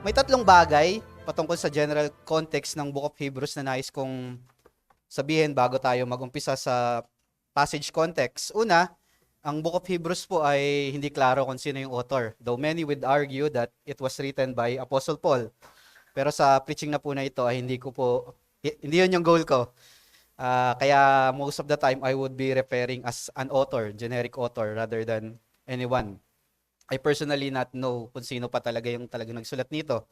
May tatlong bagay patungkol sa general context ng Book of Hebrews na nais kong sabihin bago tayo mag-umpisa sa passage context. Una, ang Book of Hebrews po ay hindi klaro kung sino yung author. Though many would argue that it was written by Apostle Paul. Pero sa preaching na po na ito ay hindi yun yung goal ko. Kaya most of the time I would be referring as an author, generic author, rather than anyone. I personally not know kung sino pa talaga yung talagang nagsulat nito.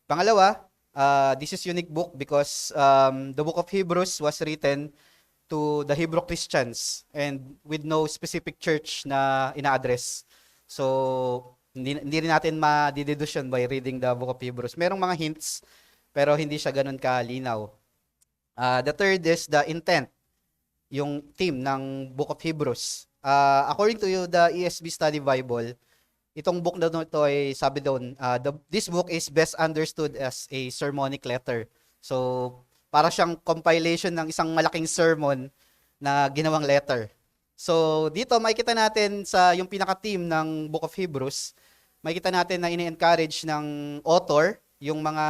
Pangalawa, this is unique book because the book of Hebrews was written to the Hebrew Christians and with no specific church na ina-address. So, hindi rin natin ma-deduce yun by reading the book of Hebrews. Merong mga hints, pero hindi siya ganun kalinaw. The third is the intent, yung theme ng book of Hebrews. According to the ESV Study Bible, itong book na ito ay sabi doon, this book is best understood as a sermonic letter. So, para siyang compilation ng isang malaking sermon na ginawang letter. So, dito makikita natin sa yung pinaka-theme ng Book of Hebrews, makikita natin na ini-encourage ng author yung mga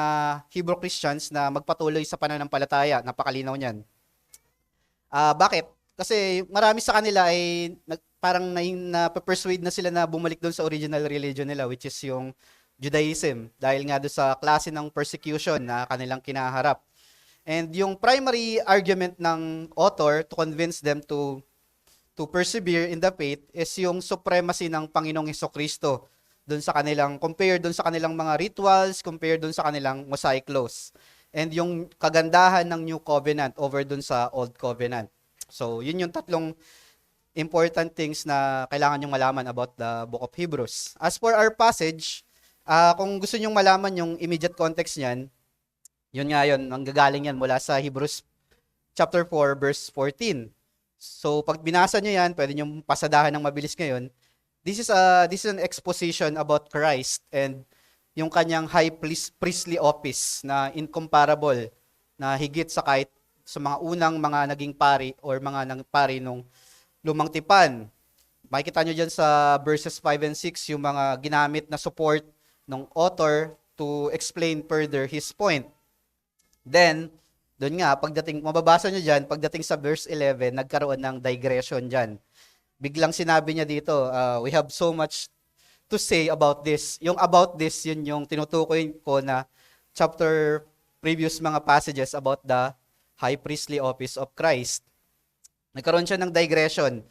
Hebrew Christians na magpatuloy sa pananampalataya. Napakalinaw niyan. Bakit? Kasi marami sa kanila ay parang na-persuade na sila na bumalik doon sa original religion nila, which is yung Judaism, dahil nga doon sa klase ng persecution na kanilang kinaharap. And yung primary argument ng author to convince them to persevere in the faith is yung supremacy ng Panginoong Hesukristo doon sa kanilang, compare doon sa kanilang mga rituals, compare doon sa kanilang Mosaic laws. And yung kagandahan ng New Covenant over doon sa Old Covenant. So, yun yung tatlong important things na kailangan nyong malaman about the Book of Hebrews. As for our passage, kung gusto nyong malaman yung immediate context niyan, yun nga yun, nanggagaling yan mula sa Hebrews chapter 4, verse 14. So, pag binasa nyo yan, pwede nyong pasadahan ng mabilis ngayon. This is an exposition about Christ and yung kanyang high priestly office na incomparable, na higit sa kahit sa mga unang mga naging pari or mga pari nung lumang tipan. Makikita nyo dyan sa verses 5 and 6 yung mga ginamit na support ng author to explain further his point. Then, doon nga, mababasa nyo dyan, pagdating sa verse 11, nagkaroon ng digression dyan. Biglang sinabi niya dito, we have so much to say about this. Yung about this, yun yung tinutukoy ko na previous mga passages about the high priestly office of Christ. Nagkaroon siya ng digression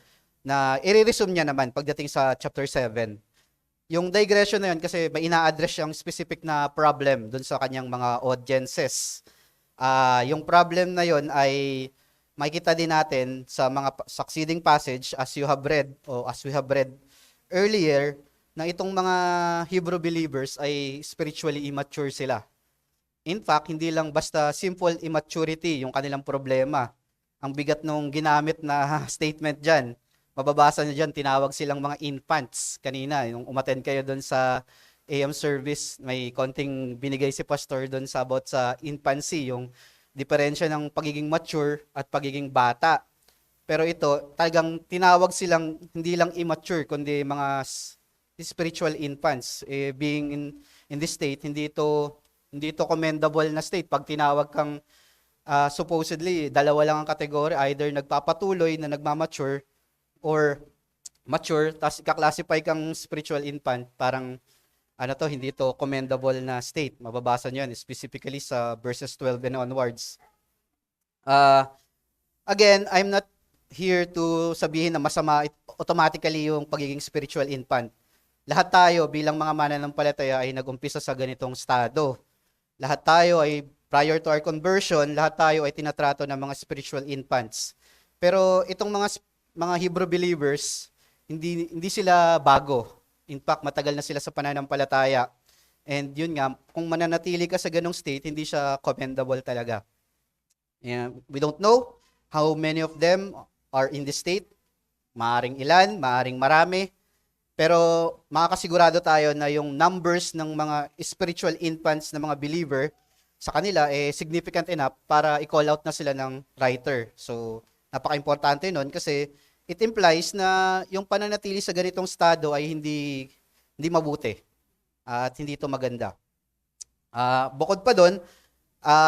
na i-resume niya naman pagdating sa chapter 7. Yung digression na yun kasi may ina-address siyang specific na problem dun sa kanyang mga audiences. Yung problem na yun ay makikita din natin sa mga succeeding passage as we have read earlier na itong mga Hebrew believers ay spiritually immature sila. In fact, hindi lang basta simple immaturity yung kanilang problema. Ang bigat nung ginamit na statement dyan. Mababasa nyo dyan, tinawag silang mga infants. Kanina, nung umattend kayo doon sa AM service, may konting binigay si pastor doon about sa infancy, yung diferensya ng pagiging mature at pagiging bata. Pero ito, talagang tinawag silang hindi lang immature, kundi mga spiritual infants. Being in this state, hindi ito commendable na state. Pag tinawag kang supposedly, dalawa lang ang kategory, either nagpapatuloy na nagmamature or mature, tapos ika-classify kang spiritual infant, parang hindi to commendable na state. Mababasa nyo yan, specifically sa verses 12 and onwards. Again, I'm not here to sabihin na masama automatically yung pagiging spiritual infant. Lahat tayo bilang mga mananampalataya ay nag-umpisa sa ganitong estado. Lahat tayo ay, prior to our conversion, lahat tayo ay tinatrato ng mga spiritual infants. Pero itong mga Hebrew believers, hindi sila bago. In fact, matagal na sila sa pananampalataya. And yun nga, kung mananatili ka sa ganong state, hindi siya commendable talaga. And we don't know how many of them are in this state. Maaring ilan, maaring marami. Pero makakasigurado tayo na yung numbers ng mga spiritual infants na mga believer sa kanila significant enough para i-call out na sila ng writer. So, napaka-importante nun kasi it implies na yung pananatili sa ganitong estado ay hindi mabuti at hindi ito maganda. Bukod pa doon,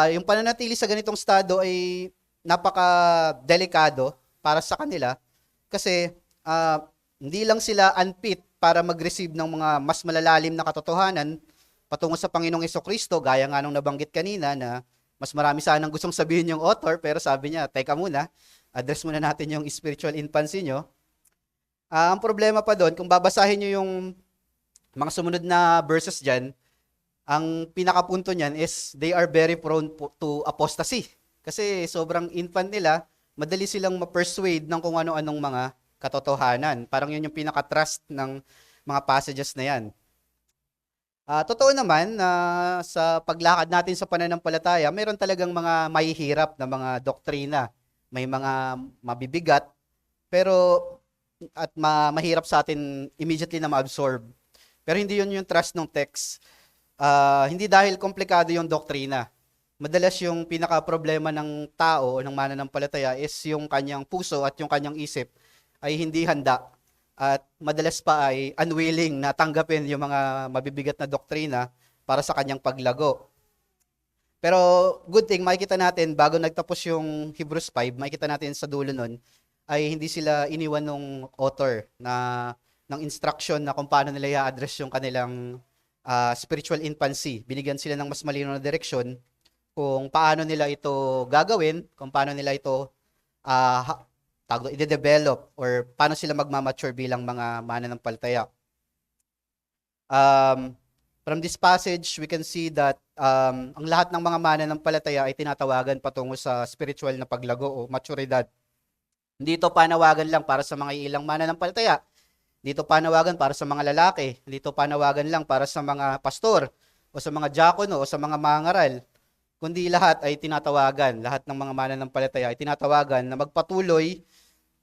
yung pananatili sa ganitong estado ay napaka-delikado para sa kanila kasi hindi lang sila unfit para mag-receive ng mga mas malalalim na katotohanan patungo sa Panginoong Hesukristo, gaya nga nung nabanggit kanina na mas marami sanang gustong sabihin yung author, pero sabi niya, teka muna, address muna natin yung spiritual infancy nyo. Ang problema pa doon, kung babasahin nyo yung mga sumunod na verses dyan, ang pinakapunto niyan is they are very prone to apostasy. Kasi sobrang infant nila, madali silang ma-persuade ng kung ano-anong mga katotohanan. Parang yun yung pinaka-trust ng mga passages na yan. Totoo naman na sa paglakad natin sa pananampalataya, meron talagang mga mahihirap na mga doktrina. May mga mabibigat, pero at mahirap sa atin immediately na ma-absorb. Pero hindi yun yung trust ng text. Hindi dahil komplikado yung doktrina. Madalas yung pinaka-problema ng tao o ng mananampalataya is yung kanyang puso at yung kanyang isip ay hindi handa at madalas pa ay unwilling na tanggapin yung mga mabibigat na doktrina para sa kanyang paglago. Pero good thing, makikita natin bago nagtapos yung Hebrews 5, makikita natin sa dulo nun, ay hindi sila iniwan ng author ng instruction na kung paano nila i-address yung kanilang spiritual infancy. Binigyan sila ng mas malinaw na direksyon kung paano nila ito gagawin, kung paano nila ito i-develop or paano sila magmamature bilang mga mananampalataya. From this passage, we can see that ang lahat ng mga mananampalataya ay tinatawagan patungo sa spiritual na paglago o maturidad. Hindi ito panawagan lang para sa mga ilang mananampalataya. Dito panawagan para sa mga lalaki. Dito panawagan lang para sa mga pastor o sa mga diakono o sa mga mangaral. Kundi lahat ay tinatawagan, lahat ng mga mananampalataya ay tinatawagan na magpatuloy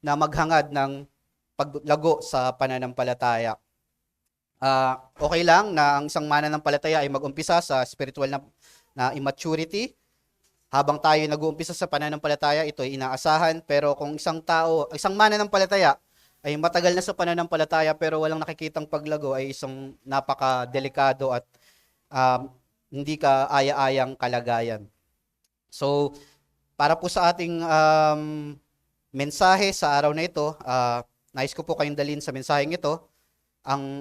na maghangad ng paglago sa pananampalataya. Okay lang na ang isang mananampalataya ay mag-umpisa sa spiritual na immaturity. Habang tayo nag-uumpisa sa pananampalataya, ito ay inaasahan. Pero kung isang mananampalataya ay matagal na sa pananampalataya pero walang nakikitang paglago, ay isang napaka-delikado at hindi ka aya-ayang kalagayan. So, para po sa ating mensahe sa araw na ito, nais ko po kayong dalhin sa mensaheng ito.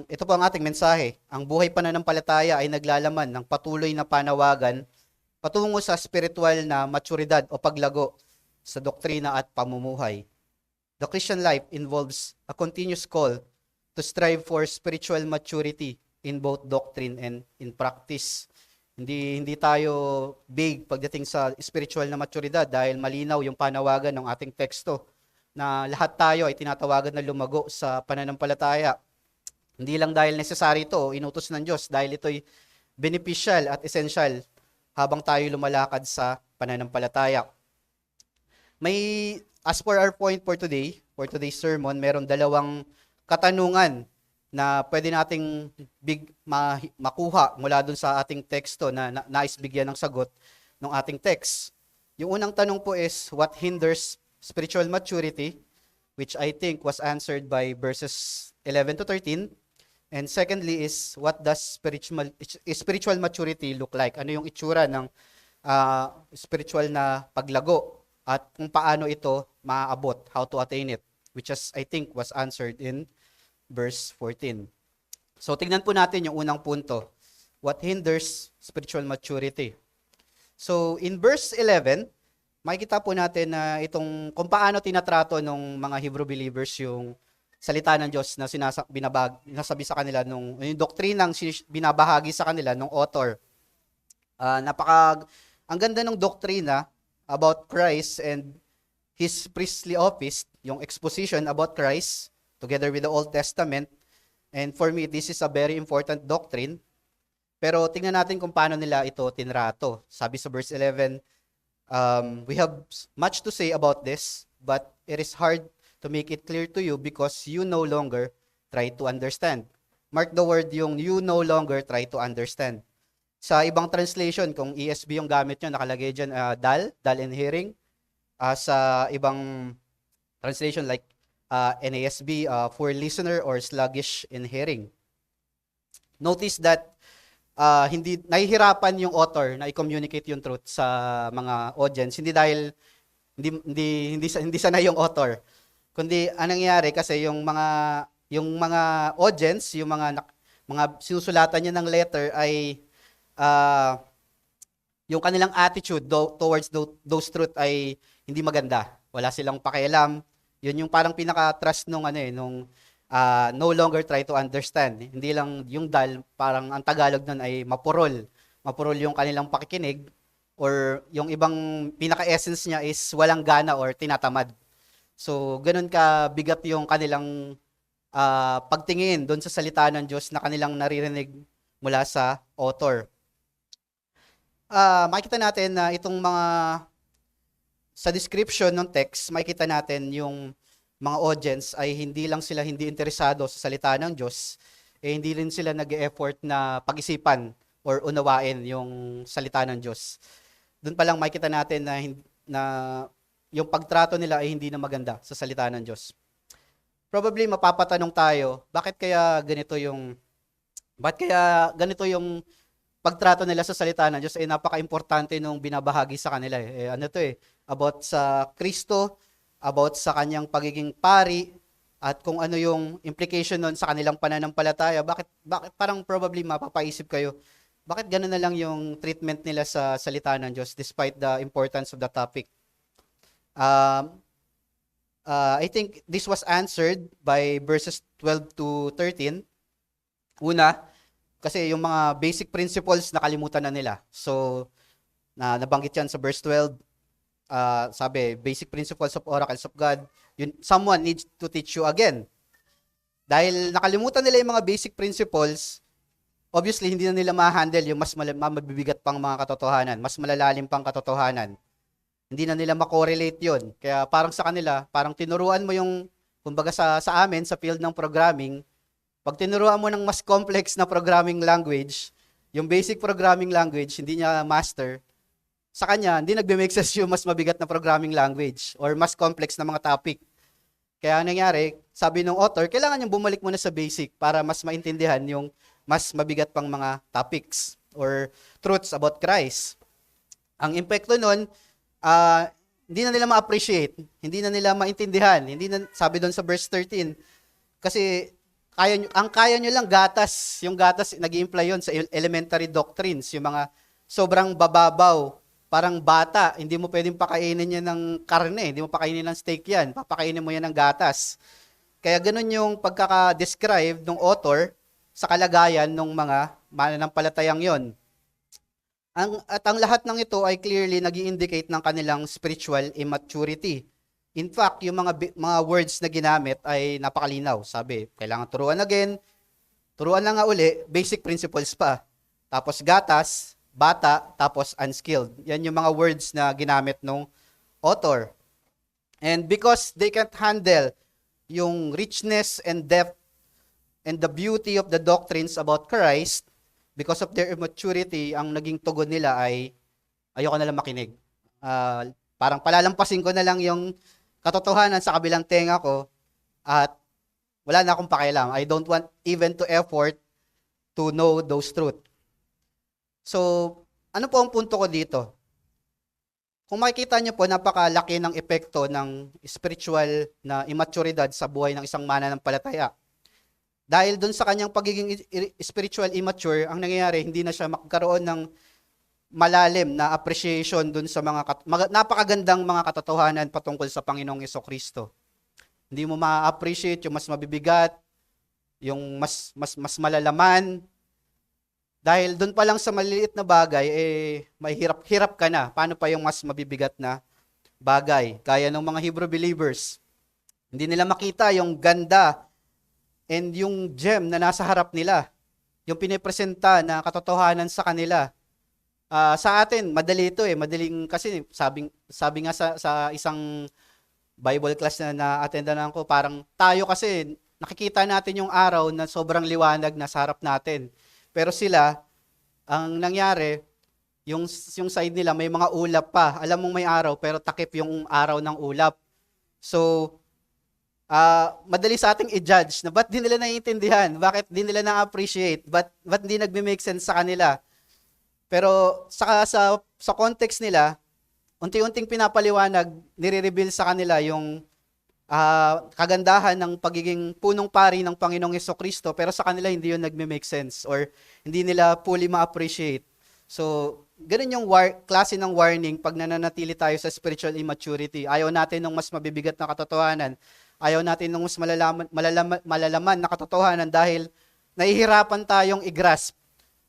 Ito po ang ating mensahe. Ang buhay pananampalataya ay naglalaman ng patuloy na panawagan patungo sa spiritual na maturidad o paglago sa doktrina at pamumuhay. The Christian life involves a continuous call to strive for spiritual maturity in both doctrine and in practice. Hindi tayo big pagdating sa spiritual na maturidad dahil malinaw yung panawagan ng ating teksto na lahat tayo ay tinatawagan na lumago sa pananampalataya. Hindi lang dahil necessary ito o inutos ng Diyos, dahil ito'y beneficial at essential habang tayo lumalakad sa pananampalataya. As for our point for today's sermon, meron dalawang katanungan na pwede nating makuha mula dun sa ating teksto na nais bigyan ng sagot ng ating text. Yung unang tanong po is, what hinders spiritual maturity? Which I think was answered by verses 11 to 13. And secondly is, what does spiritual maturity look like? Ano yung itsura ng spiritual na paglago at kung paano ito maaabot, how to attain it, which I think was answered in verse 14. So tignan po natin yung unang punto. What hinders spiritual maturity? So in verse 11, makikita po natin na kung paano tinatrato ng mga Hebrew believers yung salita ng Diyos na sinasabi sa kanila yung doktrinang binabahagi sa kanila ng author. Ang ganda ng doktrina about Christ and His priestly office, yung exposition about Christ together with the Old Testament. And for me, this is a very important doctrine. Pero tingnan natin kung paano nila ito tinrato. Sabi sa verse 11, we have much to say about this, but it is hard to make it clear to you because you no longer try to understand. Mark the word yung you no longer try to understand. Sa ibang translation, kung ESV yung gamit nyo, nakalagay dyan dull in hearing. Sa ibang translation like NASB, for listener or sluggish in hearing. Notice that hindi nahihirapan yung author na i-communicate yung truth sa mga audience, hindi dahil hindi sanay yung author, kundi anong nangyayari kasi yung mga audience, mga sinusulatan niya ng letter ay ah, yung kanilang attitude towards those truth ay hindi maganda. Wala silang pakialam. Yun yung parang pinaka-trust nung no longer try to understand. Hindi lang yung parang ang Tagalog nun ay mapurol. Mapurol yung kanilang pakikinig, or yung ibang pinaka-essence niya is walang gana or tinatamad. So, ganun ka bigat yung kanilang pagtingin doon sa salita ng Diyos na kanilang naririnig mula sa author. Makikita natin na sa description ng text, makikita natin yung mga audience ay hindi lang sila hindi interesado sa salita ng Diyos, hindi rin sila nag-e-effort na pag-isipan or unawain yung salita ng Diyos. Doon pa lang makikita natin na yung pagtrato nila ay hindi na maganda sa salita ng Diyos. Probably mapapatanong tayo, bakit kaya ganito yung pagtrato nila sa salita ng Diyos ay napaka-importante nung binabahagi sa kanila. About sa Kristo, about sa kanyang pagiging pari, at kung ano yung implication nun sa kanilang pananampalataya. Bakit parang probably mapapaisip kayo, bakit gano'n na lang yung treatment nila sa salita ng Diyos despite the importance of the topic? I think this was answered by verses 12 to 13. Una, kasi yung mga basic principles nakalimutan na nila. So, nabanggit yan sa verse 12. Sabi, basic principles of oracles of God. Someone needs to teach you again. Dahil nakalimutan nila yung mga basic principles, obviously, hindi na nila ma-handle yung mas mabibigat pang mga katotohanan, mas malalalim pang katotohanan. Hindi na nila makorelate yun. Kaya parang sa kanila, parang tinuruan mo kumbaga sa amin, sa field ng programming, pag tinuruan mo ng mas complex na programming language, yung basic programming language, hindi niya master, sa kanya, hindi nagbe-make sense yung mas mabigat na programming language or mas complex na mga topic. Kaya nangyari, sabi ng author, kailangan niyang bumalik muna sa basic para mas maintindihan yung mas mabigat pang mga topics or truths about Christ. Ang epekto nun, hindi na nila ma-appreciate, hindi na nila maintindihan, sabi doon sa verse 13, kasi ang kaya nyo lang gatas, yung gatas nag-i-imply yun sa elementary doctrines, yung mga sobrang bababaw, parang bata, hindi mo pwedeng pakainin yan ng karne, hindi mo pakainin ng steak yan, papakainin mo yan ng gatas. Kaya ganun yung pagkaka-describe ng author sa kalagayan ng mga mananampalatayang yon. At ang lahat ng ito ay clearly nag-i-indicate ng kanilang spiritual immaturity. In fact, yung mga words na ginamit ay napakalinaw. Sabi, kailangan turuan again, turuan na nga uli, basic principles pa. Tapos gatas, bata, tapos unskilled. Yan yung mga words na ginamit ng author. And because they can't handle yung richness and depth and the beauty of the doctrines about Christ, because of their immaturity, ang naging tugon nila ay ayoko na lang makinig. Parang palalampasin ko na lang yung katotohanan sa kabilang tenga ko at wala na akong pakialam. I don't want even to effort to know those truth. So, ano po ang punto ko dito? Kung makikita niyo po, napakalaki ng epekto ng spiritual na immaturidad sa buhay ng isang mananampalataya. Dahil dun sa kanyang pagiging spiritual immature, ang nangyayari, hindi na siya magkaroon ng malalim na appreciation dun sa napakagandang mga katotohanan patungkol sa Panginoong Jesucristo. Hindi mo ma-appreciate yung mas mabibigat, yung mas malalaman. Dahil dun pa lang sa maliliit na bagay, mahirap ka na. Paano pa yung mas mabibigat na bagay? Kaya ng mga Hebrew believers, hindi nila makita yung ganda and yung gem na nasa harap nila, yung pinipresenta na katotohanan sa kanila. Sa atin, madali ito madaling kasi sabi nga sa isang Bible class na na-attendan ko, parang tayo kasi nakikita natin yung araw na sobrang liwanag na sa harap natin. Pero sila, ang nangyari, yung side nila may mga ulap pa. Alam mong may araw pero takip yung araw ng ulap. So, madali sa ating i-judge na ba't di nila naiintindihan, bakit di nila na-appreciate, ba't di nagme-make sense sa kanila. Pero sa context nila, unti-unting pinapaliwanag, nire-reveal sa kanila yung kagandahan ng pagiging punong pari ng Panginoong Hesukristo, pero sa kanila hindi yun nagme-make sense or hindi nila fully ma-appreciate. So, ganun yung klase ng warning pag nananatili tayo sa spiritual immaturity. Ayaw natin ng mas mabibigat na katotohanan. Ayaw natin ng mas malalaman na katotohanan dahil nahihirapan tayong i-grasp.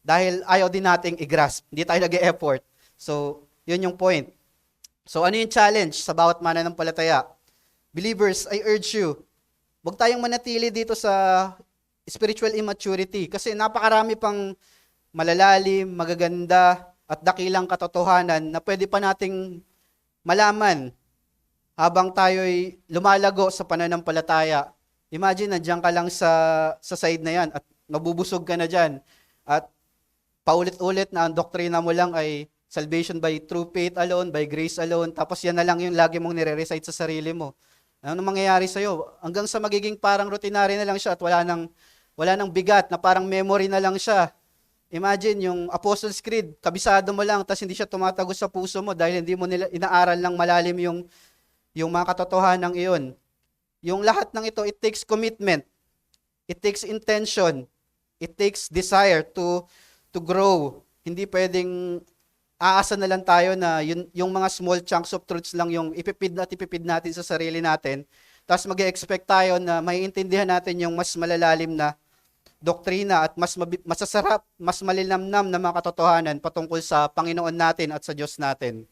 Dahil ayaw din nating i-grasp. Hindi tayo nag-e-effort. So, yun yung point. So, ano yung challenge sa bawat mananampalataya? Believers, I urge you, huwag tayong manatili dito sa spiritual immaturity kasi napakarami pang malalalim, magaganda, at dakilang katotohanan na pwede pa nating malaman habang tayo'y lumalago sa pananampalataya. Imagine, nandiyan ka lang sa side na yan at nabubusog ka na dyan at paulit-ulit na ang doktrina mo lang ay salvation by true faith alone, by grace alone, tapos yan na lang yung lagi mong nire-recite sa sarili mo. Ano mangyayari sa'yo? Hanggang sa magiging parang routinary na lang siya at wala nang bigat na parang memory na lang siya. Imagine yung Apostles' Creed, kabisado mo lang, tapos hindi siya tumatagos sa puso mo dahil hindi mo nila inaaral ng malalim yung mga katotohanan iyon. Yung lahat ng ito, it takes commitment. It takes intention. It takes desire to grow. Hindi pwedeng aasa na lang tayo na yung mga small chunks of truths lang yung ipipid natin sa sarili natin. Tapos mag-expect tayo na maiintindihan natin yung mas malalalim na doktrina at masasarap, mas malilamnam na mga katotohanan patungkol sa Panginoon natin at sa Diyos natin.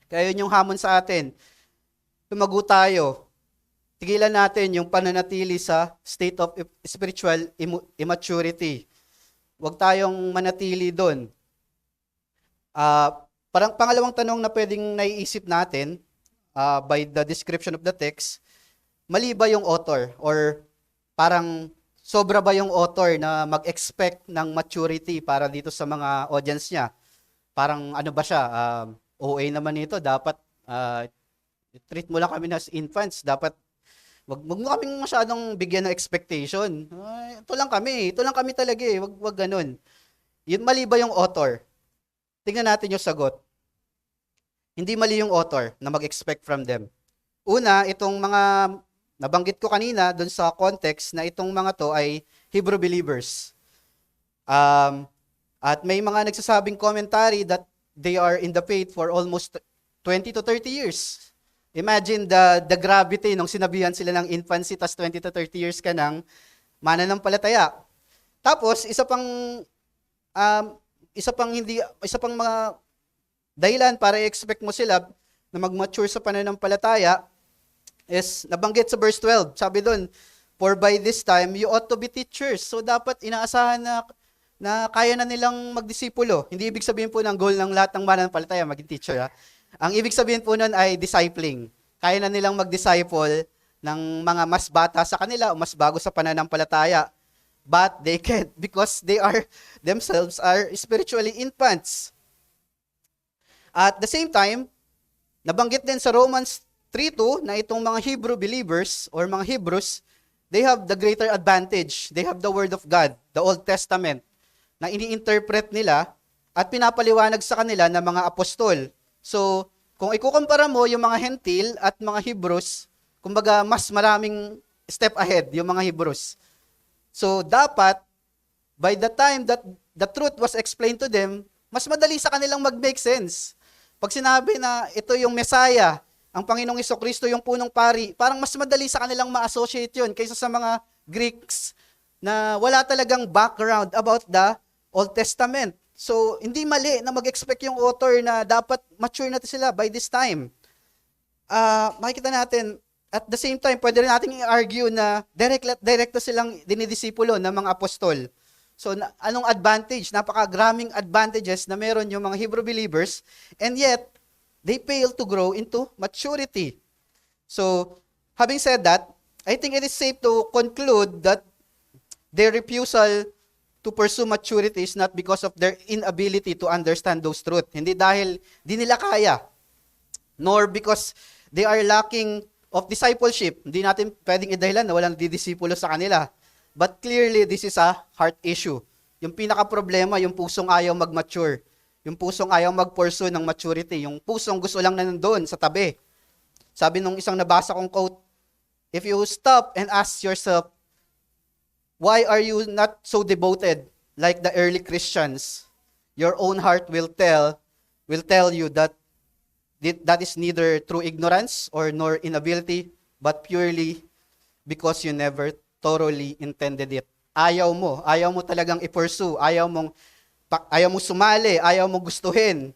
Kaya yun yung hamon sa atin. Tumago tayo. Tigilan natin yung pananatili sa state of spiritual immaturity. Huwag tayong manatili doon. Parang pangalawang tanong na pwedeng naiisip natin by the description of the text, mali ba yung author? Or parang sobra ba yung author na mag-expect ng maturity para dito sa mga audience niya? Parang ano ba siya? OA naman ito, dapat treat mo lang kami as infants, dapat wag mo kaming masyadong bigyan ng expectation. Ito lang kami talaga eh, wag ganun. Yun, mali ba yung author? Tingnan natin yung sagot. Hindi mali yung author na mag-expect from them. Una, itong mga nabanggit ko kanina doon sa context na itong mga to ay Hebrew believers. At may mga nagsasabing commentary that they are in the faith for almost 20 to 30 years. Imagine the gravity nung sinabihan sila ng infancy, tas 20 to 30 years ka ng mananampalataya. Tapos, isa pang mga dahilan para i-expect mo sila na mag-mature sa pananampalataya is nabanggit sa verse 12. Sabi doon, for by this time, you ought to be teachers. So, dapat inaasahan na kaya na nilang magdisipulo. Hindi ibig sabihin po ng goal ng lahat ng mananampalataya maging teacher. Ha? Ang ibig sabihin po nun ay discipling. Kaya na nilang mag-disciple ng mga mas bata sa kanila o mas bago sa pananampalataya. But they can't because they themselves are spiritually infants. At the same time, nabanggit din sa Romans 3:2 na itong mga Hebrew believers or mga Hebrews, they have the greater advantage. They have the Word of God, the Old Testament, na ini-interpret nila at pinapaliwanag sa kanila ng mga apostol. So, kung ikukumpara mo yung mga Hentil at mga Hebrews, kumbaga mas maraming step ahead yung mga Hebrews. So, dapat, by the time that the truth was explained to them, mas madali sa kanilang mag-make sense. Pag sinabi na ito yung Messiah, ang Panginoong Hesukristo yung punong pari, parang mas madali sa kanilang ma-associate yun kaysa sa mga Greeks na wala talagang background about the Old Testament. So, hindi mali na mag-expect yung author na dapat mature na sila by this time. Makikita natin, at the same time, pwede rin natin i-argue na direkto silang dinidisipulo ng mga apostol. So, anong advantage? Napakagraming advantages na meron yung mga Hebrew believers, and yet, they fail to grow into maturity. So, having said that, I think it is safe to conclude that their refusal to pursue maturity is not because of their inability to understand those truths. Hindi dahil di nila kaya, nor because they are lacking of discipleship. Hindi natin pwedeng idahilan na walang didisipulo sa kanila. But clearly, this is a heart issue. Yung pinaka-problema, yung pusong ayaw mag-mature. Yung pusong ayaw mag-pursue ng maturity. Yung pusong gusto lang na nandoon sa tabi. Sabi nung isang nabasa kong quote, if you stop and ask yourself, why are you not so devoted like the early Christians? Your own heart will tell you that that is neither through ignorance or nor inability, but purely because you never thoroughly intended it. Ayaw mo talagang i-pursue, ayaw mong sumali, ayaw mong gustuhin.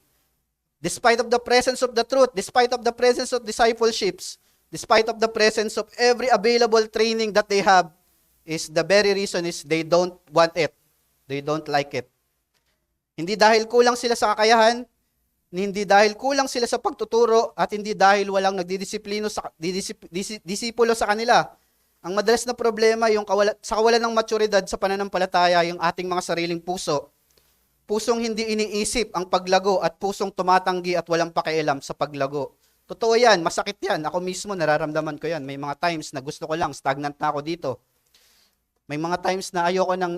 Despite of the presence of the truth, despite of the presence of discipleships, despite of the presence of every available training that they have, is the very reason is they don't want it. They don't like it. Hindi dahil kulang sila sa kakayahan, hindi dahil kulang sila sa pagtuturo, at hindi dahil walang disipulo sa kanila. Ang madalas na problema yung kawalan ng maturidad sa pananampalataya, yung ating mga sariling puso. Pusong hindi iniisip ang paglago at pusong tumatanggi at walang pakialam sa paglago. Totoo yan, masakit yan. Ako mismo nararamdaman ko yan. May mga times na gusto ko lang, stagnant na ako dito. May mga times na ayoko nang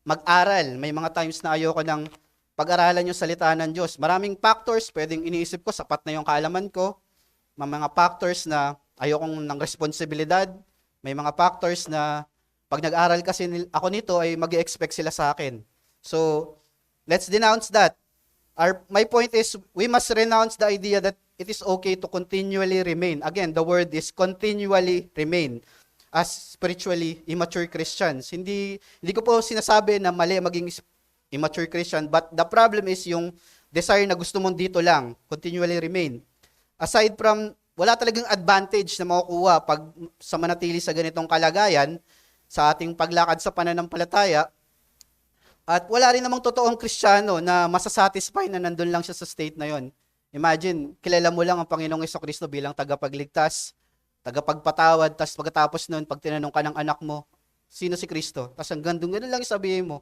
mag-aral. May mga times na ayoko nang pag-aralan yung salita ng Diyos. Maraming factors, pwedeng iniisip ko, sapat na yung kaalaman ko. May mga factors na ayokong ng responsibilidad. May mga factors na pag nag-aral kasi ako nito ay mag-expect sila sa akin. So, let's denounce that. My point is, we must renounce the idea that it is okay to continually remain. Again, the word is continually remain as spiritually immature Christians. Hindi ko po sinasabi na mali maging immature Christian, but the problem is yung desire na gusto mong dito lang, continually remain. Aside from, wala talagang advantage na makukuha pag sa manatili sa ganitong kalagayan, sa ating paglakad sa pananampalataya, at wala rin namang totoong Kristiyano na masasatisfy na nandun lang siya sa state na yon. Imagine, kilala mo lang ang Panginoong Jesucristo bilang tagapagligtas, tagapagpatawad, tapos pagkatapos nun, pag tinanong ka ng anak mo, sino si Kristo? Tapos hanggang doon, ganun lang sabihin mo,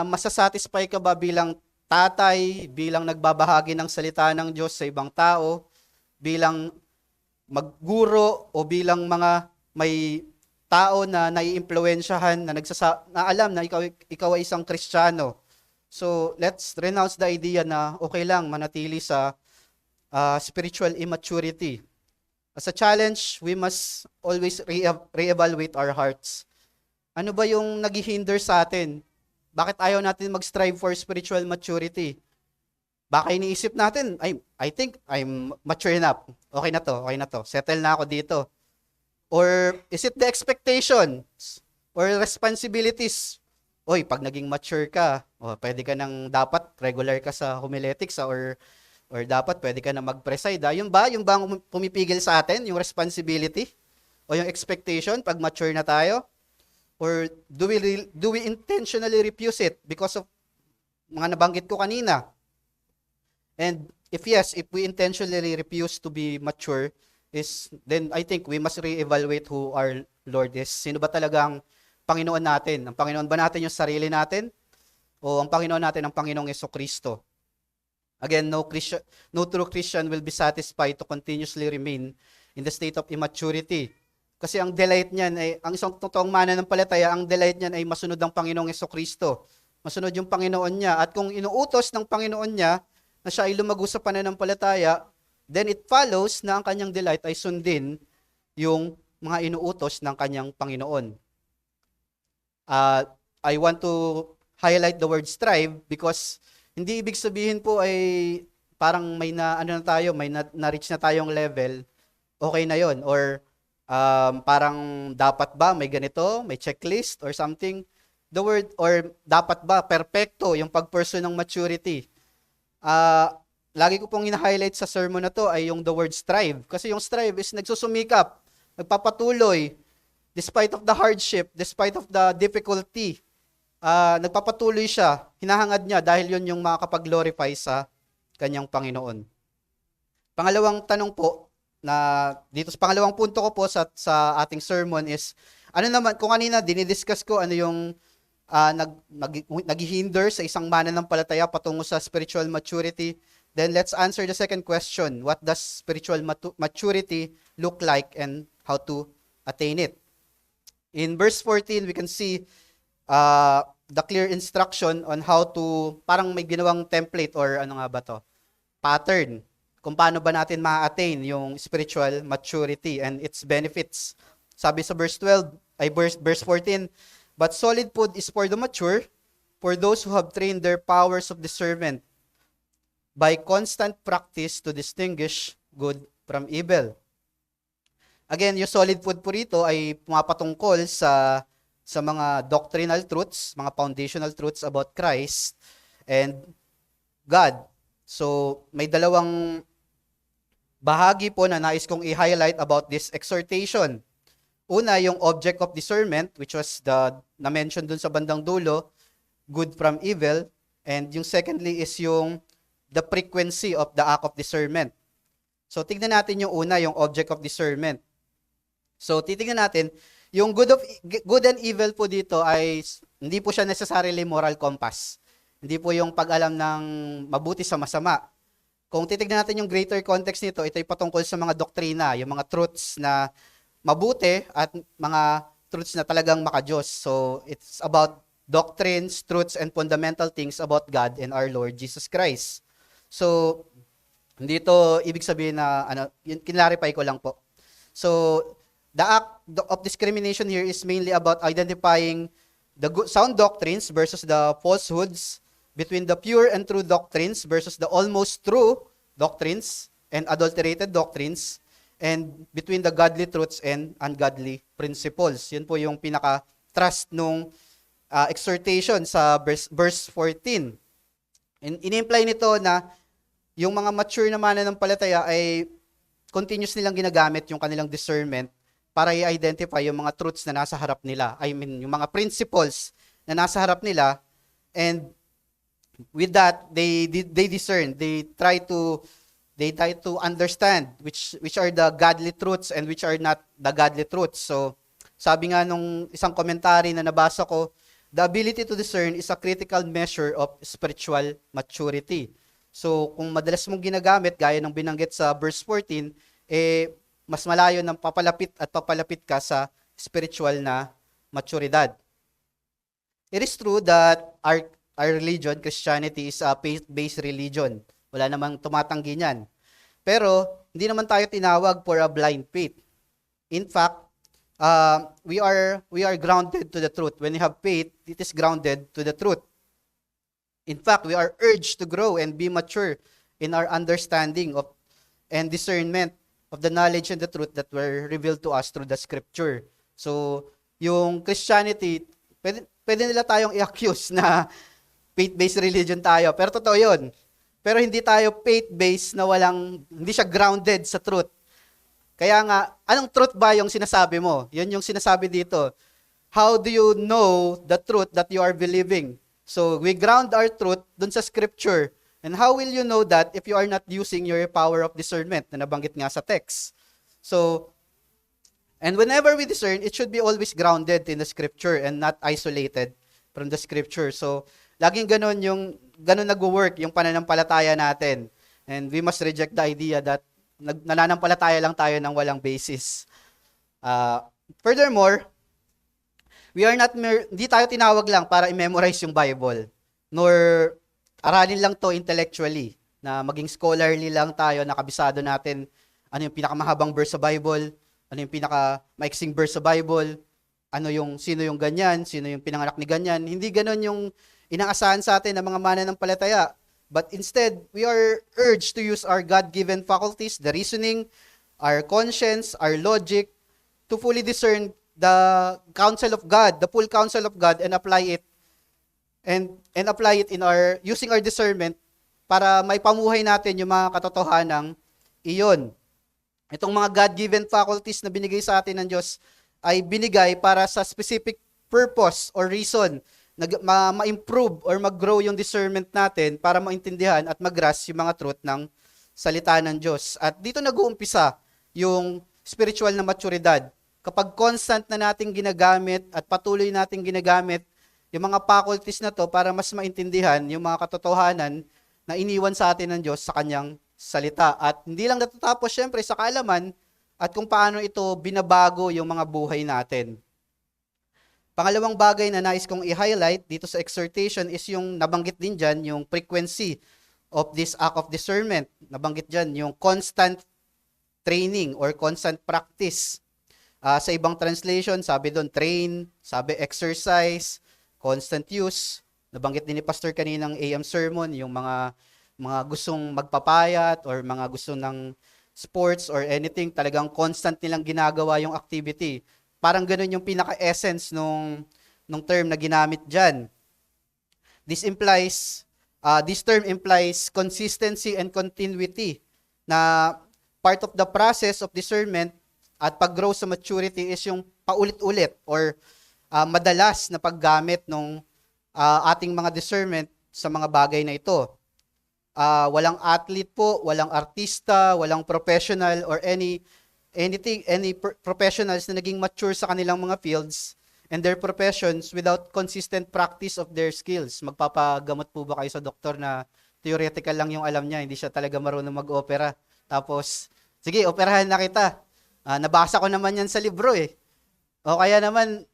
masasatisfy ka ba bilang tatay, bilang nagbabahagi ng salita ng Diyos sa ibang tao, bilang magguro, o bilang mga may tao na naiimpluwensyahan, na alam na ikaw ay isang Kristiyano. So, let's renounce the idea na okay lang manatili sa spiritual immaturity. As a challenge, we must always re-evaluate our hearts. Ano ba yung naghihinder sa atin? Bakit ayaw natin mag-strive for spiritual maturity? Baka iniisip natin, I think I'm mature enough. Okay na to. Settle na ako dito. Or is it the expectations or responsibilities? Oy, pag naging mature ka, pwede ka nang dapat regular ka sa homiletics or dapat pwede ka na mag-preside. Yung ba ang pumipigil sa atin, yung responsibility o yung expectation pag mature na tayo? Or do we intentionally refuse it because of mga nabanggit ko kanina? And if we intentionally refuse to be mature, then I think we must re-evaluate who our Lord is. Sino ba talagang Panginoon natin? Ang Panginoon ba natin yung sarili natin? O ang Panginoon natin ang Panginoong Jesucristo? Again, no true Christian will be satisfied to continuously remain in the state of immaturity. Kasi ang delight niyan ang isang totoong mananampalataya, ang delight niyan ay masunod ang Panginoong Jesucristo. Masunod yung Panginoon niya. At kung inuutos ng Panginoon niya na siya ay lumago sa pananampalataya, then it follows na ang kanyang delight ay sundin yung mga inuutos ng kanyang Panginoon. I want to highlight the word strive because hindi ibig sabihin po ay parang may na-reach na tayong level, okay na yon. Or parang dapat ba may ganito, may checklist or something. The word, or dapat ba perfecto yung pag-pursue ng maturity. Lagi ko pong hina-highlight sa sermon na to ay yung the word strive. Kasi yung strive is nagsusumikap, nagpapatuloy, despite of the hardship, despite of the difficulty, nagpapatuloy siya, hinahangad niya dahil yun yung makakapag-glorify sa kanyang Panginoon. Pangalawang tanong po, na dito sa pangalawang punto ko po sa ating sermon is, ano naman, kung kanina dinidiscuss ko ano yung naghihinder sa isang mananampalataya patungo sa spiritual maturity, then let's answer the second question. What does spiritual maturity look like and how to attain it? In verse 14, we can see the clear instruction on how to, parang may ginawang template or ano nga ba to? Pattern. Kung paano ba natin ma-attain yung spiritual maturity and its benefits. Sabi sa verse 14, but solid food is for the mature, for those who have trained their powers of discernment by constant practice to distinguish good from evil. Again, yung solid food po rito ay pumapatungkol sa mga doctrinal truths, mga foundational truths about Christ and God. So, may dalawang bahagi po na nais kong i-highlight about this exhortation. Una, yung object of discernment, which was na-mention dun sa bandang dulo, good from evil. And yung secondly is yung the frequency of the act of discernment. So, tignan natin yung una, yung object of discernment. So, titignan natin, yung good and evil po dito ay hindi po siya necessarily moral compass. Hindi po yung pag-alam ng mabuti sa masama. Kung titignan natin yung greater context nito, ito ay patungkol sa mga doktrina, yung mga truths na mabuti at mga truths na talagang makadiyos. So, it's about doctrines, truths, and fundamental things about God and our Lord Jesus Christ. So, hindi ito ibig sabihin na, kinlarify ko lang po. So, the act of discrimination here is mainly about identifying the sound doctrines versus the falsehoods, between the pure and true doctrines versus the almost true doctrines and adulterated doctrines, and between the godly truths and ungodly principles. Yun po yung pinaka-thrust nung exhortation sa verse 14. In-imply nito na yung mga mature na mananampalataya ay continuous nilang ginagamit yung kanilang discernment para i-identify yung mga truths na nasa harap nila. I mean, yung mga principles na nasa harap nila, and with that, they discern, they try to understand which are the godly truths and which are not the godly truths. So, sabi nga nung isang commentary na nabasa ko, the ability to discern is a critical measure of spiritual maturity. So, kung madalas mong ginagamit, gaya ng binanggit sa verse 14, mas malayo ng papalapit ka sa spiritual na maturidad. It is true that our religion, Christianity, is a faith-based religion. Wala namang tumatanggi niyan. Pero, hindi naman tayo tinawag for a blind faith. In fact, we are grounded to the truth. When we have faith, it is grounded to the truth. In fact, we are urged to grow and be mature in our understanding of and discernment of the knowledge and the truth that were revealed to us through the scripture. So, yung Christianity, pwede nila tayong i-accuse na faith-based religion tayo. Pero totoo yun. Pero hindi tayo faith-based na hindi siya grounded sa truth. Kaya nga, anong truth ba yung sinasabi mo? Yun yung sinasabi dito. How do you know the truth that you are believing? So, we ground our truth dun sa scripture. And how will you know that if you are not using your power of discernment na nabanggit nga sa text? So, and whenever we discern, it should be always grounded in the scripture and not isolated from the scripture. So, laging ganun nag-work yung pananampalataya natin. And we must reject the idea that nananampalataya lang tayo ng walang basis. Furthermore, hindi tayo tinawag lang para i-memorize yung Bible, nor aralin lang to intellectually, na maging scholarly lang tayo, nakabisado natin ano yung pinakamahabang verse sa Bible, ano yung pinakamaiksing verse sa Bible, sino yung ganyan, sino yung pinanganak ni ganyan. Hindi ganon yung inaasahan sa atin ng mga mananampalataya. But instead, we are urged to use our God-given faculties, the reasoning, our conscience, our logic, to fully discern the counsel of God, the full counsel of God, and apply it and apply it using our discernment para may pamuhay natin yung mga katotohanang iyon. Itong mga God-given faculties na binigay sa atin ng Diyos ay binigay para sa specific purpose or reason na ma-improve or mag-grow yung discernment natin para maintindihan at mag-grasp yung mga truth ng salita ng Diyos. At dito nag-uumpisa yung spiritual na maturidad. Kapag constant na nating ginagamit at patuloy nating ginagamit yung mga faculties na to para mas maintindihan yung mga katotohanan na iniwan sa atin ng Diyos sa kanyang salita. At hindi lang natatapos syempre sa kaalaman at kung paano ito binabago yung mga buhay natin. Pangalawang bagay na nais kong i-highlight dito sa exhortation is yung nabanggit din dyan, yung frequency of this act of discernment. Nabanggit dyan yung constant training or constant practice. Sa ibang translation, sabi doon train, sabi exercise, constant use. Nabanggit din ni Pastor kaninang AM sermon, yung mga gustong magpapayat or mga gusto ng sports or anything, talagang constant nilang ginagawa yung activity. Parang ganun yung pinaka-essence nung term na ginamit dyan. This term implies consistency and continuity na part of the process of discernment at pag-grow sa maturity is yung paulit-ulit or madalas na paggamit ng ating mga discernment sa mga bagay na ito. Walang athlete po, walang artista, walang professional or any professionals na naging mature sa kanilang mga fields and their professions without consistent practice of their skills. Magpapagamot po ba kayo sa doktor na theoretical lang yung alam niya, hindi siya talaga marunong mag-opera. Tapos, sige, operahan na kita. Nabasa ko naman yan sa libro eh. O kaya naman,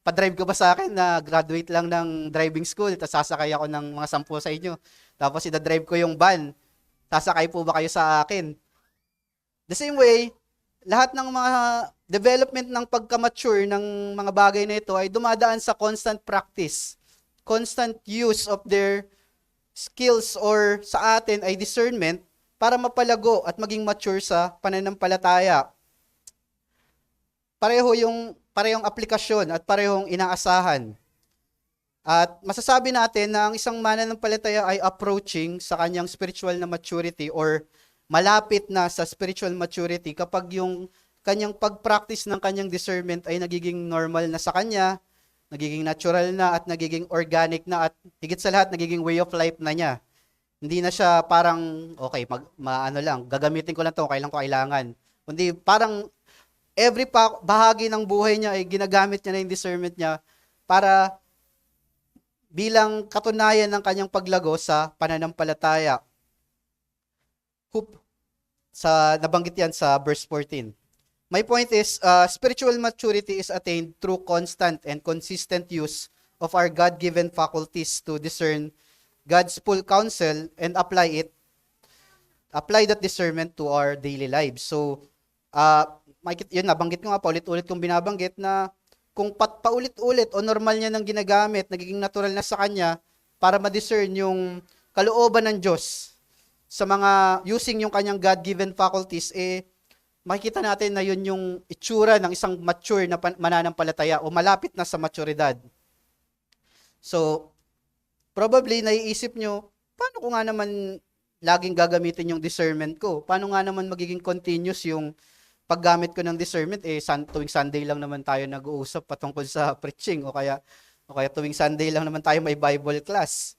pa-drive ko ba sa akin na graduate lang ng driving school, tapos sasakay ako ng mga 10 sa inyo. Tapos ida-drive ko yung van. Sasakay po ba kayo sa akin? The same way, lahat ng mga development ng pagka-mature ng mga bagay na ito ay dumadaan sa constant practice, constant use of their skills or sa atin ay discernment para mapalago at maging mature sa pananampalataya. Parehong aplikasyon at parehong inaasahan. At masasabi natin na ang isang mananampalataya ay approaching sa kanyang spiritual na maturity or malapit na sa spiritual maturity kapag yung kanyang pag-practice ng kanyang discernment ay nagiging normal na sa kanya, nagiging natural na at nagiging organic na at higit sa lahat nagiging way of life na niya. Hindi na siya parang, okay, gagamitin ko lang ito, kailan ko kailangan. Kundi parang every bahagi ng buhay niya ay ginagamit niya na yung discernment niya para bilang katunayan ng kanyang paglago sa pananampalataya. Nabanggit yan sa verse 14. My point is, spiritual maturity is attained through constant and consistent use of our God-given faculties to discern God's full counsel and apply that discernment to our daily lives. So, yun, nabanggit ko nga, paulit-ulit kong binabanggit na kung paulit-ulit o normal niya nang ginagamit, nagiging natural na sa kanya para ma-discern yung kalooban ng Diyos sa mga using yung kanyang God-given faculties, makikita natin na yun yung itsura ng isang mature na mananampalataya o malapit na sa maturidad. So, probably naiisip nyo, paano ko nga naman laging gagamitin yung discernment ko? Paano nga naman magiging continuous yung paggamit ko ng discernment? Tuwing Sunday lang naman tayo nag-uusap patungkol sa preaching o kaya tuwing Sunday lang naman tayo may Bible class.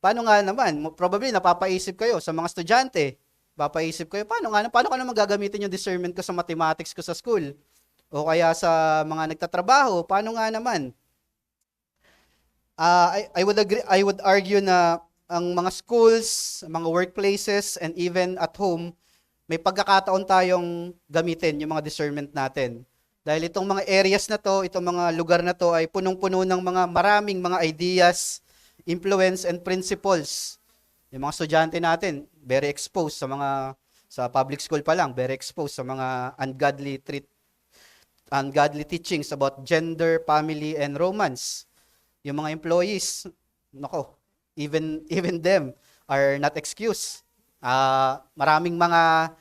Paano nga naman? Probably napapaisip kayo sa mga estudyante. Papaisip kayo, paano ko naman gagamitin yung discernment ko sa mathematics ko sa school? O kaya sa mga nagtatrabaho, paano nga naman? I would argue na ang mga schools, mga workplaces, and even at home, may pagkakataon tayong gamitin yung mga discernment natin. Dahil itong mga areas na to, itong mga lugar na to ay punong-puno ng maraming mga ideas, influence, and principles. Yung mga estudyante natin, very exposed sa public school pa lang, very exposed sa mga ungodly teachings about gender, family, and romance. Yung mga employees, even them are not excused. Maraming mga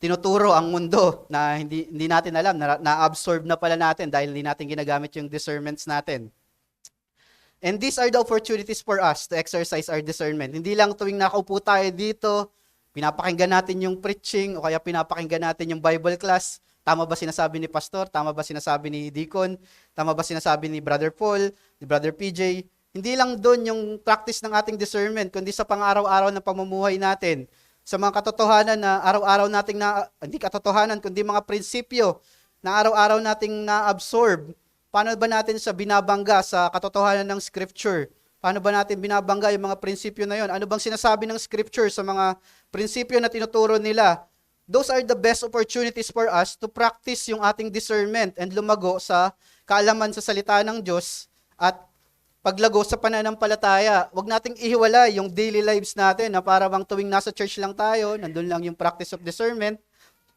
tinuturo ang mundo na hindi natin alam, na-absorb na pala natin dahil hindi natin ginagamit yung discernments natin. And these are the opportunities for us to exercise our discernment. Hindi lang tuwing nakaupo tayo dito, pinapakinggan natin yung preaching o kaya pinapakinggan natin yung Bible class. Tama ba sinasabi ni Pastor? Tama ba sinasabi ni Deacon? Tama ba sinasabi ni Brother Paul, ni Brother PJ? Hindi lang doon yung practice ng ating discernment, kundi sa pang-araw-araw na pamumuhay natin. Sa mga katotohanan na araw-araw nating hindi katotohanan, kundi mga prinsipyo na araw-araw nating na-absorb. Paano ba natin siya binabangga sa katotohanan ng Scripture? Paano ba natin binabangga yung mga prinsipyo na yon? Ano bang sinasabi ng Scripture sa mga prinsipyo na tinuturo nila? Those are the best opportunities for us to practice yung ating discernment and lumago sa kaalaman sa salita ng Diyos at paglago sa pananampalataya. Huwag nating ihiwala yung daily lives natin na para bang tuwing nasa church lang tayo, nandun lang yung practice of discernment,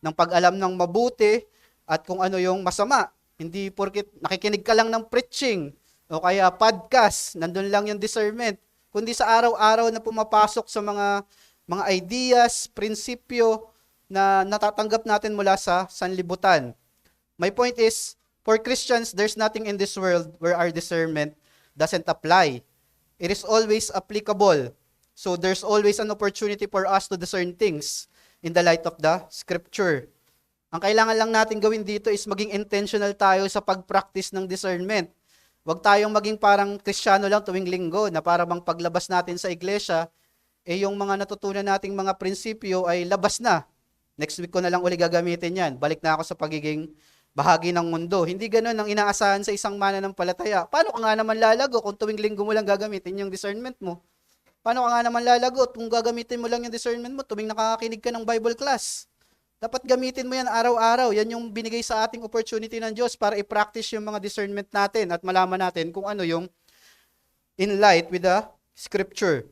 ng pag-alam ng mabuti at kung ano yung masama. Hindi porket nakikinig ka lang ng preaching o kaya podcast, nandun lang yung discernment. Kundi sa araw-araw na pumapasok sa mga ideas, prinsipyo na natatanggap natin mula sa sanlibutan. My point is, for Christians, there's nothing in this world where our discernment doesn't apply. It is always applicable. So there's always an opportunity for us to discern things in the light of the Scripture. Ang kailangan lang natin gawin dito is maging intentional tayo sa pag-practice ng discernment. Huwag tayong maging parang Kristiyano lang tuwing linggo na para bang paglabas natin sa iglesia, yung mga natutunan nating mga prinsipyo ay labas na. Next week ko na lang uli gagamitin yan. Balik na ako sa pagiging bahagi ng mundo. Hindi ganun ang inaasahan sa isang mananampalataya. Paano ka nga naman lalago kung tuwing linggo mo lang gagamitin yung discernment mo? Paano ka nga naman lalago kung gagamitin mo lang yung discernment mo tuwing nakakakinig ka ng Bible class? Dapat gamitin mo yan araw-araw. Yan yung binigay sa ating opportunity ng Diyos para i-practice yung mga discernment natin at malaman natin kung ano yung in light with the Scripture.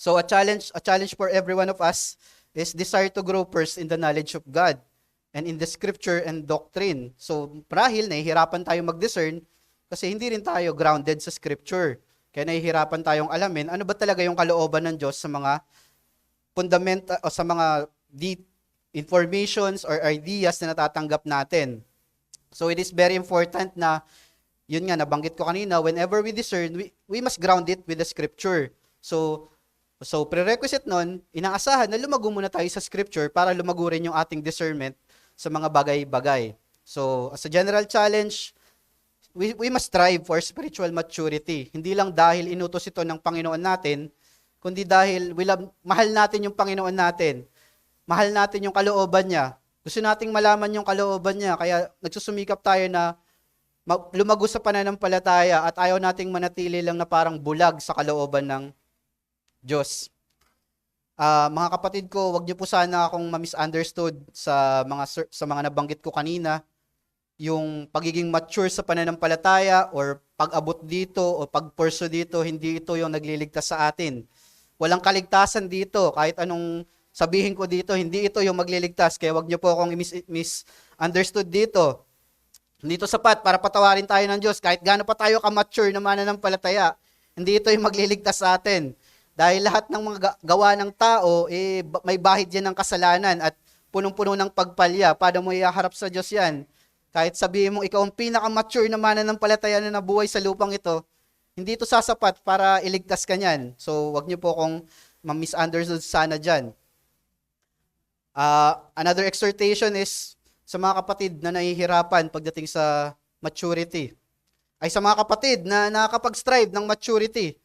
So a challenge for every one of us is desire to grow first in the knowledge of God and in the Scripture and doctrine. So marahil nahihirapan tayo mag-discern kasi hindi rin tayo grounded sa Scripture. Kaya nahihirapan tayong alamin ano ba talaga yung kalooban ng Diyos sa mga fundamenta o sa mga deep informations or ideas na natatanggap natin. So it is very important na, yun nga, nabanggit ko kanina, whenever we discern, we must ground it with the Scripture. So prerequisite nun, inaasahan na lumago muna tayo sa Scripture para lumago rin yung ating discernment sa mga bagay-bagay. So as a general challenge, we must strive for spiritual maturity. Hindi lang dahil inutos ito ng Panginoon natin, kundi dahil mahal natin yung Panginoon natin. Mahal natin yung kalooban niya. Gusto nating malaman yung kalooban niya. Kaya nagsusumikap tayo na lumago sa pananampalataya at ayaw nating manatili lang na parang bulag sa kalooban ng Diyos. Mga kapatid ko, wag niyo po sana akong ma-misunderstood sa mga nabanggit ko kanina. Yung pagiging mature sa pananampalataya or pag-abot dito o pag-pursue dito, hindi ito yung nagliligtas sa atin. Walang kaligtasan dito. Kahit anong sabihin ko dito, hindi ito yung magliligtas. Kaya wag niyo po akong misunderstood dito. Hindi ito sapat para patawarin tayo ng Diyos. Kahit gaano pa tayo ka-mature na mananampalataya, hindi ito yung magliligtas sa atin. Dahil lahat ng mga gawa ng tao, may bahid yan ng kasalanan at punong-puno ng pagpalya. Paano mo iharap sa Diyos yan? Kahit sabihin mo, ikaw ang pinaka-mature na mananampalataya na nabuhay sa lupang ito, hindi ito sasapat para iligtas ka niyan. So, wag niyo po akong ma-misunderstood sana dyan. Another exhortation is sa mga kapatid na nahihirapan pagdating sa maturity. Ay sa mga kapatid na nakakapag-strive ng maturity.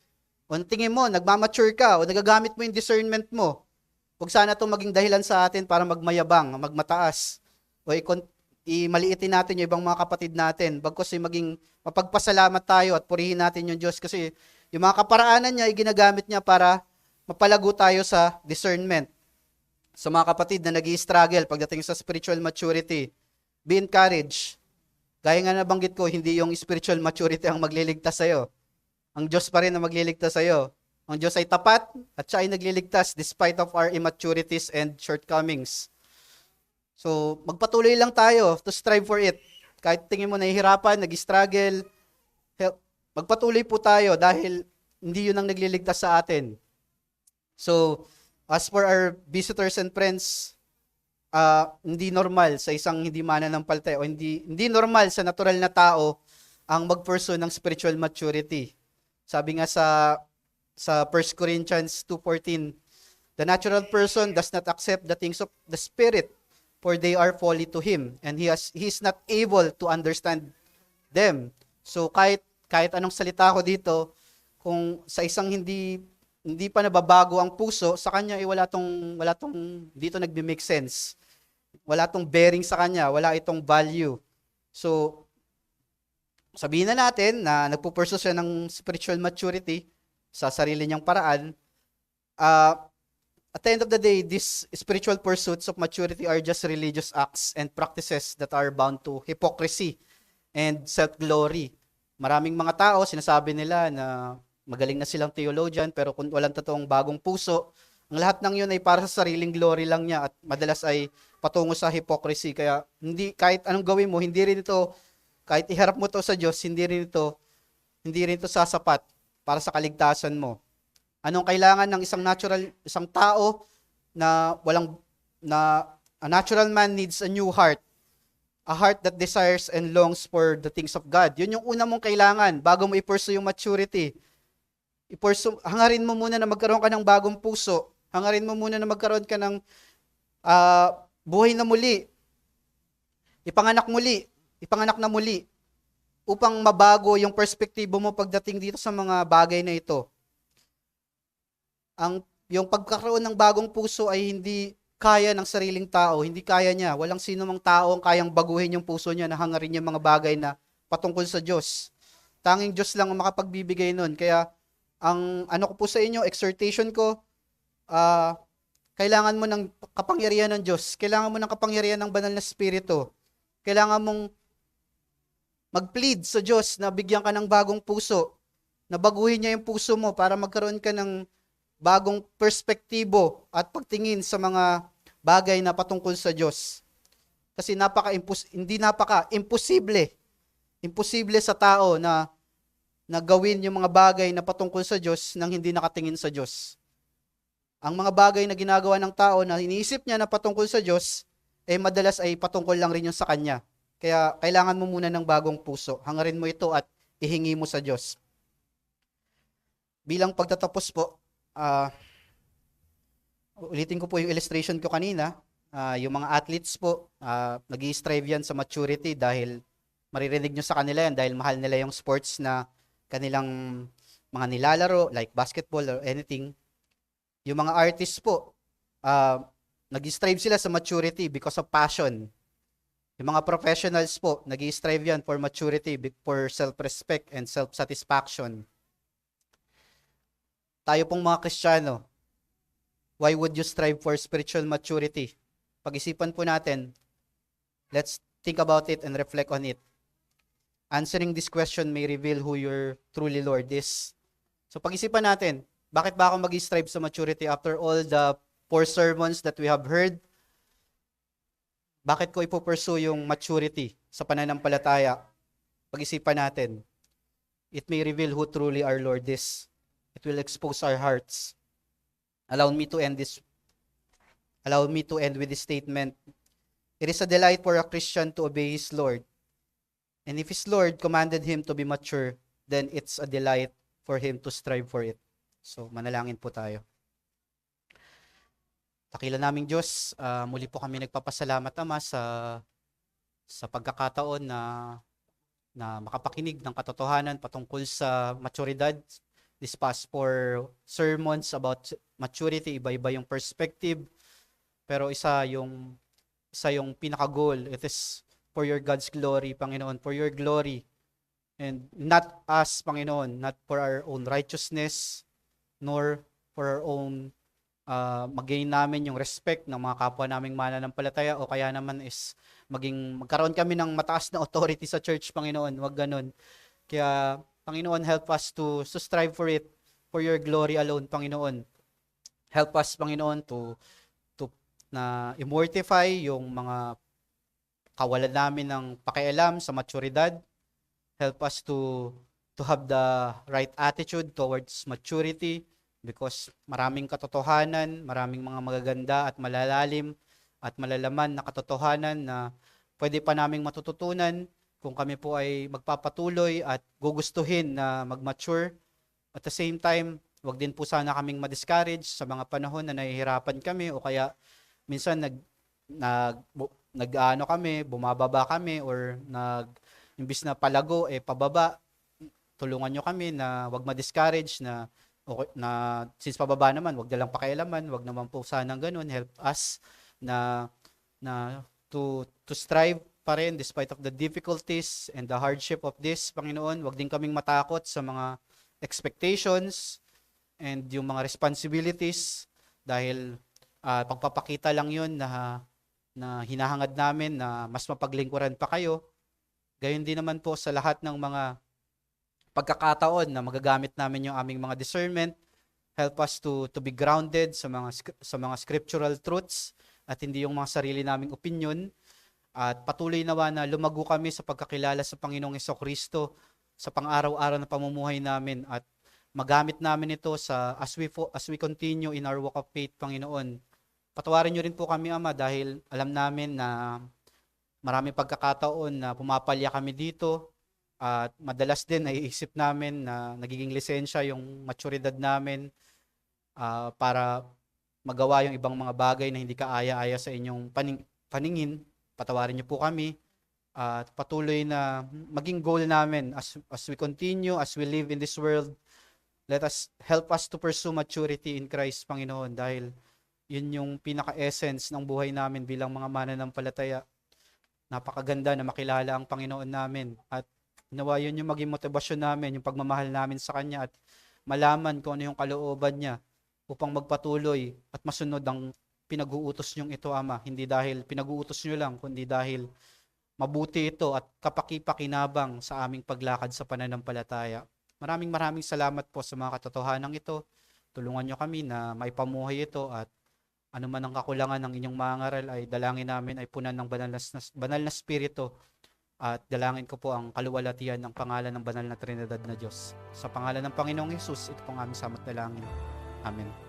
O tingin mo, nagmamature ka o nagagamit mo yung discernment mo. Huwag sana itong maging dahilan sa atin para magmayabang, magmataas. O imaliitin natin yung ibang mga kapatid natin. Bagkus maging mapagpasalamat tayo at purihin natin yung Diyos kasi yung mga kaparaanan niya ay ginagamit niya para mapalago tayo sa discernment. Sa mga kapatid na nag-i-struggle pagdating sa spiritual maturity, be encouraged. Gaya nga nabanggit ko, hindi yung spiritual maturity ang magliligtas sa'yo. Ang Diyos pa rin ang magliligtas sa'yo. Ang Diyos ay tapat at siya ay nagliligtas despite of our immaturities and shortcomings. So, magpatuloy lang tayo to strive for it. Kahit tingin mo nahihirapan, nag-struggle, magpatuloy po tayo dahil hindi yun ang nagliligtas sa atin. So, as for our visitors and friends, hindi normal sa isang hindi mananampalataya o hindi normal sa natural na tao ang mag-pursue ng spiritual maturity. Sabi nga sa 1 Corinthians 2:14, the natural person does not accept the things of the Spirit, for they are folly to him, and he is not able to understand them. So kahit anong salita ko dito, kung sa isang hindi pa nababago ang puso, sa kanya ay wala tong dito nagbe-make sense. Wala tong bearing sa kanya, wala itong value. So sabihin na natin na nagpupursue siya ng spiritual maturity, sa sarili niyang paraan, uh, at the end of the day, these spiritual pursuits of maturity are just religious acts and practices that are bound to hypocrisy and self-glory. Maraming mga tao, sinasabi nila na magaling na silang theologian, pero kung walang totoong bagong puso, ang lahat ng yun ay para sa sariling glory lang niya at madalas ay patungo sa hypocrisy. Kaya hindi, kahit anong gawin mo, hindi rin ito, kahit iharap mo to sa Diyos, hindi rin ito sasapat para sa kaligtasan mo. Anong kailangan ng isang tao na a natural man needs a new heart. A heart that desires and longs for the things of God. Yun yung una mong kailangan bago mo i-pursue yung maturity. Hangarin mo muna na magkaroon ka ng bagong puso. Hangarin mo muna na magkaroon ka ng buhay na muli. Ipanganak na muli upang mabago yung perspektibo mo pagdating dito sa mga bagay na ito. Yung pagkakaroon ng bagong puso ay hindi kaya ng sariling tao, hindi kaya niya. Walang sino mang tao ang kayang baguhin yung puso niya na hangarin yung mga bagay na patungkol sa Diyos. Tanging Diyos lang ang makapagbibigay nun. Kaya, ang ano ko po sa inyo, exhortation ko, kailangan mo ng kapangyarihan ng Diyos. Kailangan mo ng kapangyarihan ng banal na Espiritu. Kailangan mong mag-plead sa Diyos na bigyan ka ng bagong puso, na baguhin niya yung puso mo para magkaroon ka ng bagong perspektibo at pagtingin sa mga bagay na patungkol sa Diyos. Kasi imposible sa tao na gawin yung mga bagay na patungkol sa Diyos nang hindi nakatingin sa Diyos. Ang mga bagay na ginagawa ng tao na iniisip niya na patungkol sa Diyos, madalas ay patungkol lang rin yung sa Kanya. Kaya kailangan mo muna ng bagong puso. Hangarin mo ito at ihingi mo sa Diyos. Bilang pagtatapos po, ulitin ko po yung illustration ko kanina. Yung mga athletes po, nag-i-strive yan sa maturity dahil maririnig nyo sa kanila yan dahil mahal nila yung sports na kanilang mga nilalaro like basketball or anything. Yung mga artists po, nag-i-strive sila sa maturity because of passion. Yung mga professionals po, nag-i-strive yan for maturity, for self-respect and self-satisfaction. Tayo pong mga Kristiyano, why would you strive for spiritual maturity? Pag-isipan po natin, let's think about it and reflect on it. Answering this question may reveal who your truly Lord is. So pag-isipan natin, bakit ba ako mag-strive sa maturity after all the 4 sermons that we have heard? Bakit ko ipupursue yung maturity sa pananampalataya? Pag-isipan natin, it may reveal who truly our Lord is. It will expose our hearts. Allow me to end with this statement. It is a delight for a Christian to obey his Lord. And if his Lord commanded him to be mature, then it's a delight for him to strive for it. So, manalangin po tayo. Dakila naming Diyos, muli po kami nagpapasalamat, Ama, sa pagkakataon na makapakinig ng katotohanan patungkol sa maturidad. This past 4 sermons about maturity, iba-iba yung perspective, pero isa yung pinaka-goal. It is for your God's glory, Panginoon, for your glory. And not us, Panginoon, not for our own righteousness, nor for our own mag-gain namin yung respect ng mga kapwa naming mananampalataya o kaya naman is magkaroon kami ng mataas na authority sa church, Panginoon. Wag ganun. Kaya Panginoon, help us to strive for it, for your glory alone, Panginoon. Help us, Panginoon, to na immortify yung mga kawalan namin ng pakialam sa maturidad. Help us to have the right attitude towards maturity because maraming katotohanan, maraming mga magaganda at malalalim at malalaman na katotohanan na pwede pa naming matututunan kung kami po ay magpapatuloy at gugustuhin na mag-mature. At the same time, wag din po sana kaming ma-discourage sa mga panahon na nahihirapan kami o kaya minsan bumababa kami or imbis na palago, pababa. Tulungan nyo kami na wag ma-discourage na since pababa naman, wag na lang pakialaman, wag naman po sanang ganun. Help us na to strive pa rin despite of the difficulties and the hardship of this, Panginoon. Wag din kaming matakot sa mga expectations and yung mga responsibilities dahil pagpapakita lang yun na hinahangad namin na mas mapaglingkuran pa kayo. Gayon din naman po sa lahat ng mga pagkakataon na magagamit namin yung aming mga discernment. Help us to be grounded sa mga scriptural truths at hindi yung mga sarili naming opinion. At patuloy nawa na lumago kami sa pagkakilala sa Panginoong Jesucristo sa pang-araw-araw na pamumuhay namin at magamit namin ito as we continue in our walk of faith, Panginoon. Patawarin niyo rin po kami, Ama, dahil alam namin na maraming pagkakataon na pumapalya kami dito at madalas din naiisip namin na nagiging lisensya yung maturidad namin para magawa yung ibang mga bagay na hindi kaaya-aya sa inyong paningin. Patawarin niyo po kami at patuloy na maging goal namin as we continue, as we live in this world. Let us help us to pursue maturity in Christ, Panginoon, dahil yun yung pinaka-essence ng buhay namin bilang mga mananampalataya. Napakaganda na makilala ang Panginoon namin at nawa yun yung maging motibasyon namin, yung pagmamahal namin sa Kanya at malaman kung ano yung kalooban niya upang magpatuloy at masunod ang pinag-uutos niyong ito, Ama. Hindi dahil pinag-uutos niyo lang, kundi dahil mabuti ito at kapaki-pakinabang sa aming paglakad sa pananampalataya. Maraming salamat po sa mga katotohanan ito. Tulungan niyo kami na maipamuhay ito at ano man ang kakulangan ng inyong mga ngaral ay dalangin namin ay punan ng banal na spirito at dalangin ko po ang kaluwalhatian ng pangalan ng banal na Trinidad na Diyos. Sa pangalan ng Panginoong Hesus, ito pong aming samot dalangin. Amen.